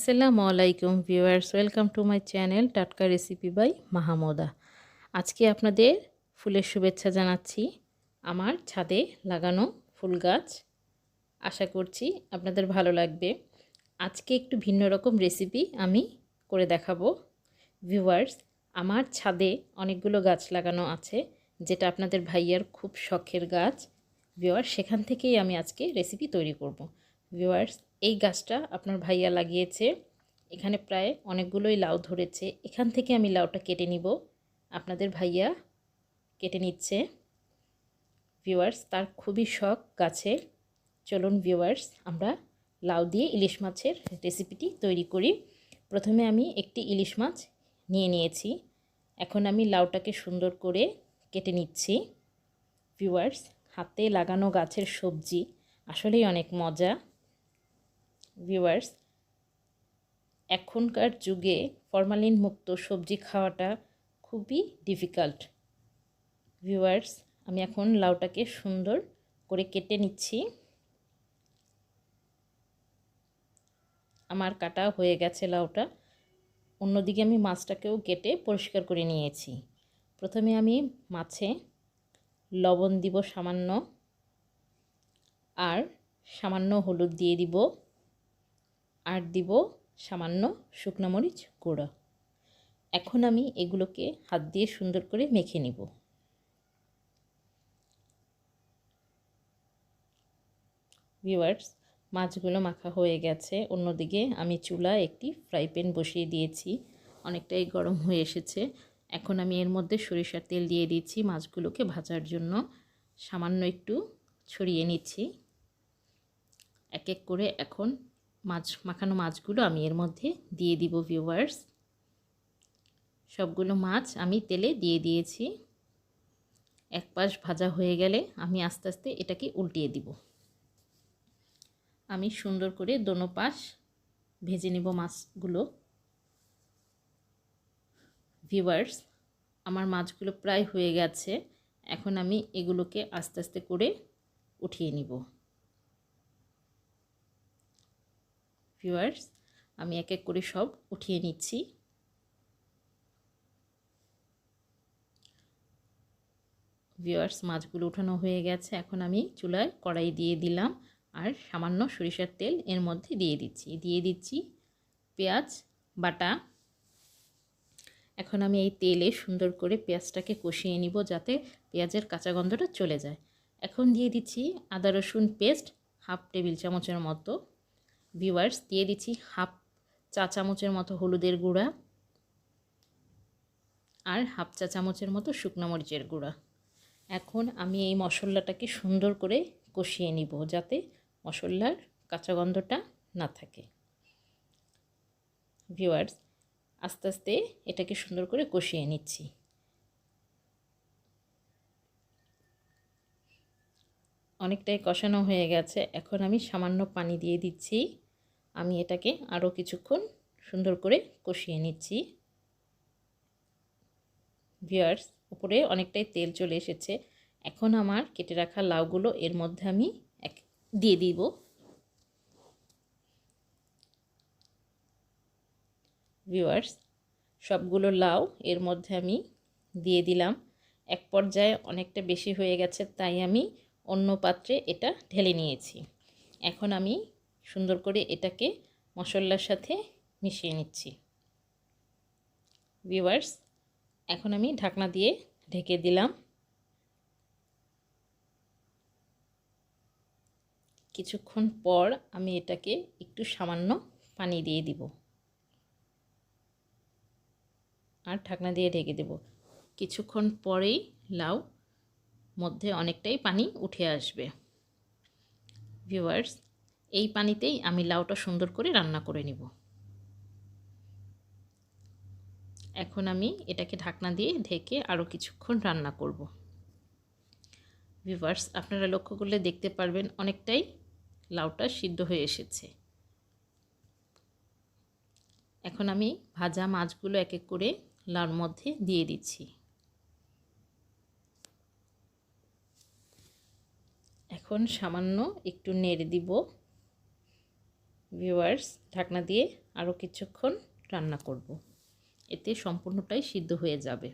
আসসালামু আলাইকুম viewers, welcome to my channel টাটকা রেসিপি বাই মাহমুদা। আজকে আপনাদের ফুলের শুভেচ্ছা জানাচ্ছি। আমার ছাদে লাগানো ফুল গাছ, আশা করছি আপনাদের ভালো লাগবে। আজকে একটু ভিন্ন রকম রেসিপি আমি করে দেখাবো ভিউয়ার্স। আমার ছাদে অনেকগুলো গাছ লাগানো আছে, যেটা আপনাদের ভাইয়ার খুব শখের গাছ ভিউয়ার্স। সেখান থেকেই আমি আজকে রেসিপি তৈরি করব ভিউয়ার্স। এই গাছটা আপনার ভাইয়া লাগিয়েছে, এখানে প্রায় অনেকগুলোই লাউ ধরেছে। এখান থেকে আমি লাউটা কেটে নিব, আপনাদের ভাইয়া কেটে নিচ্ছে ভিউয়ার্স। তার খুবই শখ গাছের। চলুন ভিউয়ার্স, আমরা লাউ দিয়ে ইলিশ মাছের রেসিপিটি তৈরি করি। প্রথমে আমি একটি ইলিশ মাছ নিয়ে নিয়েছি, এখন আমি লাউটাকে সুন্দর করে কেটে নিচ্ছি ভিউয়ার্স। হাতে লাগানো গাছের সবজি আসলেই অনেক মজা ভিউয়ার্স। এখনকার যুগে ফরমালিন মুক্ত সবজি খাওয়াটা খুবই ডিফিকাল্ট ভিউয়ার্স। আমি এখন লাউটাকে সুন্দর করে কেটে নিচ্ছি। আমার কাটা হয়ে গেছে লাউটা। অন্যদিকে আমি মাছটাকেও কেটে পরিষ্কার করে নিয়েছি। প্রথমে আমি মাছে লবণ দিব সামান্য, আর সামান্য হলুদ দিয়ে দিব, আর দিব সামান্য শুকনো মরিচ গুঁড়ো। এখন আমি এগুলোকে হাত দিয়ে সুন্দর করে মেখে নিব ভিউয়ার্স। মাছগুলো মাখা হয়ে গেছে। অন্যদিকে আমি চুলায় একটি ফ্রাই প্যান বসিয়ে দিয়েছি, অনেকটাই গরম হয়ে এসেছে। এখন আমি এর মধ্যে সরিষার তেল দিয়ে দিচ্ছি মাছগুলোকে ভাজার জন্য। সামান্য একটু ছড়িয়ে নিচ্ছি এক এক করে। এখন মাখানো মাছগুলো আমি এর মধ্যে দিয়ে দিব ভিউয়ার্স। সবগুলো মাছ আমি তেলে দিয়ে দিয়েছি। এক পাশ ভাজা হয়ে গেলে আমি আস্তে আস্তে এটাকে উল্টিয়ে দিব। আমি সুন্দর করে দোনো পাশ ভেজে নেব মাছগুলো ভিউয়ার্স। আমার মাছগুলো প্রায় হয়ে গেছে। এখন আমি এগুলোকে আস্তে আস্তে করে উঠিয়ে নিব ভিউয়ার্স। আমি এক এক করে সব উঠিয়ে নিচ্ছি। ভিউয়ার্স, মাছগুলো উঠানো হয়ে গেছে। এখন আমি চুলায় কড়াই দিয়ে দিলাম, আর সামান্য সরিষার তেল এর মধ্যে দিয়ে দিচ্ছি পেঁয়াজ বাটা। এখন আমি এই তেলে সুন্দর করে পেঁয়াজটাকে কষিয়ে নিব, যাতে পেঁয়াজের কাঁচা গন্ধটা চলে যায়। এখন দিয়ে দিচ্ছি আদা রসুন পেস্ট হাফ টেবিল চামচের মতো ভিউয়ার্স। দিয়ে দিচ্ছি হাফ চা চামচের মতো হলুদের গুঁড়া, আর হাফ চা চামচের মতো শুকনো মরিচের গুঁড়া। এখন আমি এই মশলাটাকে সুন্দর করে কষিয়ে নিব, যাতে মশলার কাঁচা গন্ধটা না থাকে ভিউয়ার্স। আস্তে আস্তে এটাকে সুন্দর করে কষিয়ে নিচ্ছি। অনেকটাই কষানো হয়ে গেছে। এখন আমি সামান্য পানি দিয়ে দিচ্ছি। আমি এটাকে আরও কিছুক্ষণ সুন্দর করে কষিয়ে নিচ্ছি ভিউয়ার্স। উপরে অনেকটাই তেল চলে এসেছে। এখন আমার কেটে রাখা লাউগুলো এর মধ্যে আমি দিয়ে দিব ভিউয়ার্স। সবগুলো লাউ এর মধ্যে আমি দিয়ে দিলাম। এক পর্যায়ে অনেকটা বেশি হয়ে গেছে, তাই আমি অন্য পাত্রে এটা ঢেলে নিয়েছি। এখন আমি সুন্দর করে এটাকে মশলার সাথে মিশিয়ে নিচ্ছি ভিউয়ার্স। এখন আমি ঢাকনা দিয়ে ঢেকে দিলাম। কিছুক্ষণ পর আমি এটাকে একটু সামান্য পানি দিয়ে দিব, আর ঢাকনা দিয়ে ঢেকে দেব। কিছুক্ষণ পরেই লাউ মধ্যে অনেকটাই পানি উঠে আসবে ভিউয়ার্স। এই পানিতেই আমি লাউটা সুন্দর করে রান্না করে নিব। এখন আমি এটাকে ঢাকনা দিয়ে ঢেকে আরও কিছুক্ষণ রান্না করব ভিউয়ার্স। আপনারা লক্ষ্য করলে দেখতে পারবেন অনেকটাই লাউটা সিদ্ধ হয়ে এসেছে। এখন আমি ভাজা মাছগুলো এক এক করে লাউর মধ্যে দিয়ে দিচ্ছি। এখন সামান্য একটু নেড়ে দিব ভিউয়ার্স, ঢাকনা দিয়ে আরও কিছুক্ষণ রান্না করব, এতে সম্পূর্ণটাই সিদ্ধ হয়ে যাবে।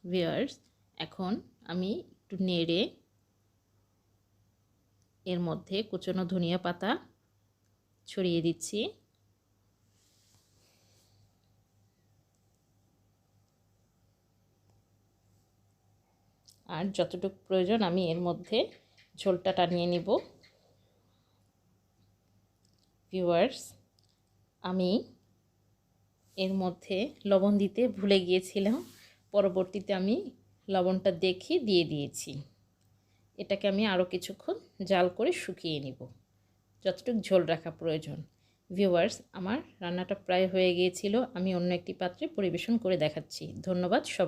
ভিউয়ার্স, এখন আমি একটু নেড়ে এর মধ্যে কুচনো ধনিয়া পাতা ছড়িয়ে দিচ্ছি। আর যতটুকু প্রয়োজন আমি এর মধ্যে ঝোলটা টানিয়ে নিব। ভিউয়ার্স, আমি এর মধ্যে লবণ দিতে ভুলে গিয়েছিলাম, পরবর্তীতে আমি লবণটা দেখে দিয়ে দিয়েছি। এটাকে আমি আরও কিছুক্ষণ জাল করে শুকিয়ে নিব, যতটুকু ঝোল রাখা প্রয়োজন। ভিউয়ার্স, আমার রান্নাটা প্রায় হয়ে গিয়েছিল, আমি অন্য একটি পাত্রে পরিবেশন করে দেখাচ্ছি। ধন্যবাদ সবাই।